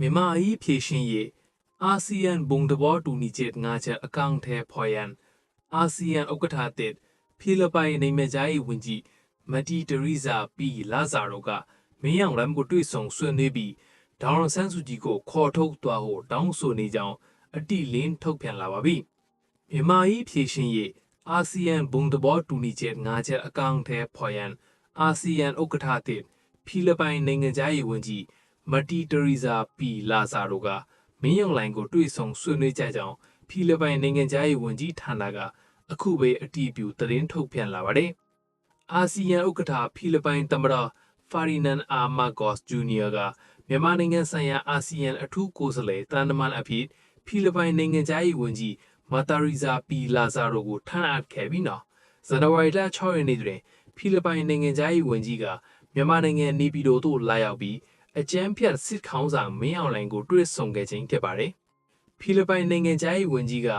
မြန်မာအရေးဖြေရှင်းရေးအာဆီယံဘုံသဘောတူညီချက်၅ချက်အကောင့်ထဲဖော်ရန်အာဆီယံဥက္ကဋ္ဌတစ်ဖိလစ်ပိုင်နိုင်ငံသားရေးဝန်ကြီးမတီတရီဇာပီလာဇာရိုကမင်းအောင်လှိုင်ကိုတွေ့ဆုံဆွေးနွေးပြီးဒေါအောင်ဆန်းစုကြည်ကိုခေါ်ထုတ်သွားဖို့တောင်းဆိုနေကြောင်းအတိလင်းထုတ်ပြန်လာပါပြီ။မြန်မာရေးဖြေရှင်းရေးအာဆီယံဘုံသဘောတူညီချက်၅ချက်အကောင့်ထဲဖော်ရန်အာဆီယံဥက္ကဋ္ဌတစ်ဖိလစ်ပိုင်နိုင်ငံသားရေးဝန်ကြီးမတီတရီဇာပီလာဇာရိုကမင်းအောင်လှိုင်ကိုတွေ့ဆုံဆွေးနွေးကြကြောင်းဖိလစ်ပိုင်နိုင်ငံသားရေးဝန်ကြီးဌာနကအခုပဲအတည်ပြုသတင်းထုတ်ပြန်လာပါတယ်။အာဆီယံဥက္ကဋ္ဌဖိလစ်ပိုင်သမ္မတဖာရီနန်အာမာဂေါ့စ်ဂျူနီယာကမြန်မာနိုင်ငံဆိုင်ရာအာဆီယံအထူးကိုယ်စားလှယ်တန်တမန်အဖြစ်ဖိလစ်ပိုင်နိုင်ငံသားရေးဝန်ကြီးမာတာရီဇာပီလာဇာရိုကိုထမ်းအပ်ခဲ့ပြီးနောက်ဇန်နဝါရီလ6ရက်နေ့တွင်ဖိလစ်ပိုင်နိုင်ငံသားရေးဝန်ကြီးကမြန်မာနိုင်ငံနေပြည်တော်သို့လာရောက်ပြီးအကြမ်းဖက်စစ်ခေါင်းဆောင်မင်းအောင်လှိုင်ကိုတွေ့ဆုံခဲ့ခြင်းဖြစ်ပါတယ်။ဖိလစ်ပိုင်နိုင်ငံသားရေးဝန်ကြီးက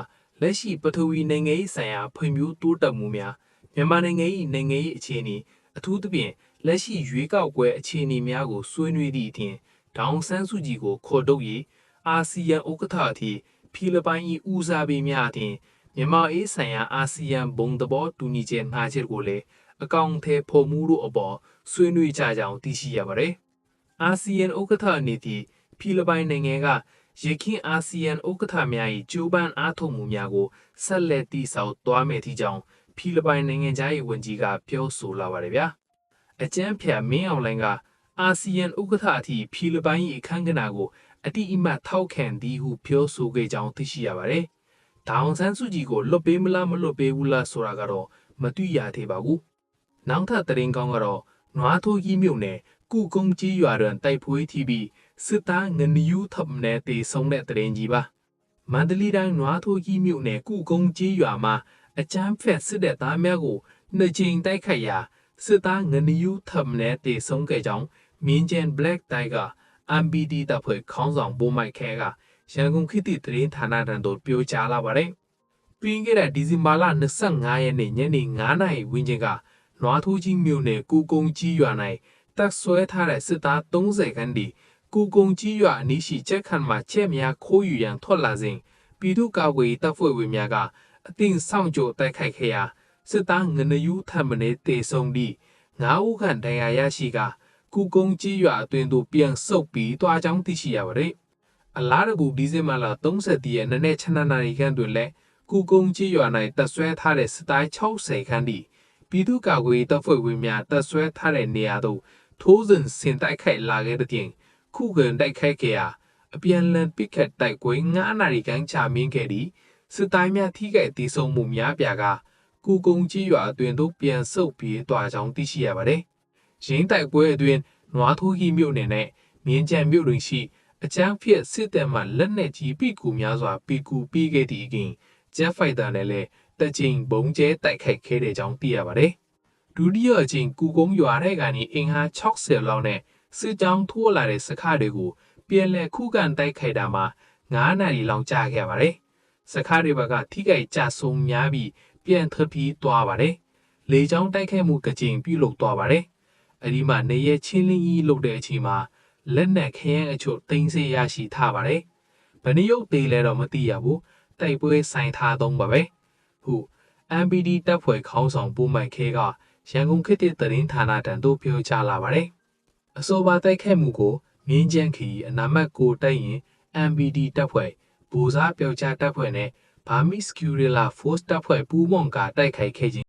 လက်ရှိပထဝီနိုင်ငံရေးဆိုင်ရာဖွံ့ဖြိုးတိုးတက်မှုများမြန်မာနိုင်ငံ၏နိုင်ငံရေးအခြေအနေအထူးသဖြင့်လက်ရှိရွေးကောက်ပွဲအခြေအနေများကိုဆွေးနွေးသည့်အပြင်ဒေါအောင်ဆန်းစုကြည်ကိုခေါ်ထုတ်ရေးအာဆီယံဥက္ကဋ္ဌအဖြစ်ဖိလစ်ပိုင်၏ဦးစားပေးများအပြင်မြန်မာအေးဆိုင်ရာအာဆီယံဘုံသဘောတူညီချက်၅ချက်ကိုလည်းအကောင့်ထဲပေါ်မှုတို့အပေါ်ဆွေးနွေးကြကြောင်းသိရှိရပါတယ်။အာဆီယံဥက္ကဋ္ဌအနေဖြင့်ဖိလစ်ပိုင်နိုင်ငံကရခိုင်အာဆီယံဥက္ကဋ္ဌများ၏ကြိုးပမ်းအားထုတ်မှုများကိုဆက်လက်တည်ဆောက်သွားမယ်ထိကြောင်းဖိလစ်ပိုင်နိုင်ငံသားရေးဝန်ကြီးကပြောဆိုလာပါတယ်ဗျာ။အကြမ်းဖက်မင်းအောင်လှိုင်ကအာဆီယံဥက္ကဋ္ဌအထိဖိလစ်ပိုင်၏အခမ်းကဏ္ဍကိုအတိအမှတ်ထောက်ခံသည်ဟုပြောဆိုခဲ့ကြောင်းသိရှိရပါတယ်။ဒေါအောင်ဆန်းစုကြည်ကိုလွတ်ပေးမလားမလွတ်ပေးဘူးလားဆိုတာကတော့မသိရသေးပါဘူး။နောက်ထပ်သတင်းကောင်းကတော့နွားထိုးကြီးမြို့နယ်ကုကုန်းကြီးရွာတွင်တိုက်ပွဲထိပြီးစစ်သားငနယူးထပ်နဲ့တေဆုံးတဲ့တရင်ကြီးပါမန္တလေးတိုင်းနွားထိုးကြီးမြို့နယ်ကုကုန်းကြီးရွာမှာအကြမ်းဖက်စစ်တပ်သားများကိုနှစ်ကြိမ်တိုက်ခိုက်ရာစစ်သားငနယူးထပ်နဲ့တေဆုံးခဲ့ကြောင်းမြင်းကျန် Black တိုင်းက MBD တပ်ဖွဲ့ခေါင်းဆောင်ဘိုးမိုက်ခဲကရန်ကုန်ခေတ်သစ်သတင်းဌာနတန်းသို့ပြောကြားလာပါတယ်ပြီးခဲ့တဲ့ဒီဇင်ဘာလ25ရက်နေ့ညနေ9:00နာရီဝန်းကျင်ကနွားထိုးကြီးမြို့နယ်ကုကုန်းကြီးရွာ၌တပ်ဆွဲထားတဲ့စစ်သား30ခန်းဒီကုကုန်းကြီးရွာအနီးရှိချက်ခန့်မှာချက်များခိုးယူရန်ထွက်လာစဉ်ပြည်သူ့ကာကွယ်တပ်ဖွဲ့ဝင်များကအသင့်ဆောင်ကြိုတိုက်ခိုက်ခဲ့ရာစစ်သားငနယူးထပ်မံတေဆုံးပြီး9ဦးခန့်ဒဏ်ရာရရှိကကုကုန်းကြီးရွာအတွင်သို့ပြန်ဆုတ်ပြီးတွားကြောင်းသိရှိရပါတယ်။အလားတူဒီဇင်ဘာလ30ရက်နေ့7:00နာရီခန့်တွင်လည်းကုကုန်းကြီးရွာ၌တပ်ဆွဲထားတဲ့စစ်သား60ခန်းဒီပြည်သူ့ကာကွယ်တပ်ဖွဲ့ဝင်များတပ်ဆွဲထားတဲ့နေရာသို့ထိုးစဉ်ဆင်တိုက်ခိုက်လာခဲ့တဲ့ပြင်ခုခံတိုက်ခိုက်ခဲ့ရာအပြန်လန်ပစ်ခတ်တိုက်ပွဲ9နာရီခန့်ကြာမြင့်ခဲ့ပြီးစစ်သားများထိခိုက်ဒေဆုံးမှုများပြာကကုကုန်းကြီးရွာအတွင်သို့ပြန်ဆုတ်ပြေးသွားကြောင်းသိရှိရပါတယ်။ရင်းတိုက်ပွဲအတွင်နွားထိုးကြီးမြို့နယ်နဲ့မြင်းကြံမြို့တွင်ရှိအကြမ်းဖက်စစ်တပ်မှလက်နက်ကြီးပစ်ကူများစွာပစ်ကူပေးခဲ့သည့်အပြင်ဂျက်ဖိုက်တာနဲ့လည်းတကြိမ်ဘုံကျဲတိုက်ခိုက်ခဲ့တဲ့ကြောင်းသိရပါတယ်။ဒုတိယအကြိမ်ကုကုန်းရွာထဲကနေအင်အား60လောက်နဲ့စစ်ကြောင်းထိုးလာတဲ့စခါတွေကိုပြန်လည်ခုခံတိုက်ခိုက်တာမှာ9နာရီလောက်ကြာခဲ့ပါတယ်။စခါတွေဘက်ကထိခိုက်ကြဆုံးများပြီးပြန်ထပ်ပြီးသွားပါတယ်။လေကြောင်းတိုက်ခိုက်မှုတစ်ကြိမ်ပြုလုပ်သွားပါတယ်။အဲဒီမှာနေရချင်းလင်းကြီးလုပ်တဲ့အချိန်မှာလက်နက်ခဲယမ်းအချို့တင်စေရရှိထားပါတယ်။ဘယ်နှရုပ်သေးလဲတော့မသိရဘူး။တိုက်ပွဲဆိုင်ထားသုံးပါပဲ။ဟု MBD တပ်ဖွဲ့ခေါင်းဆောင်ပူမိုက်ခဲကရန်ကုန်ခေတ်သစ်သတင်းဌာနတန်းသို့ပြောကြားလာပါတယ်။အဆိုပါတိုက်ခိုက်မှုကိုမြင်းကျန်းခီအနာမတ်ကိုတိုက်ရင် MBD တပ်ဖွဲ့ဘူစားပြောက်ကြားတပ်ဖွဲ့နဲ့ Burmese Guerrilla Force တပ်ဖွဲ့ပူးပေါင်းကတိုက်ခိုက်ခဲ့ခြင်း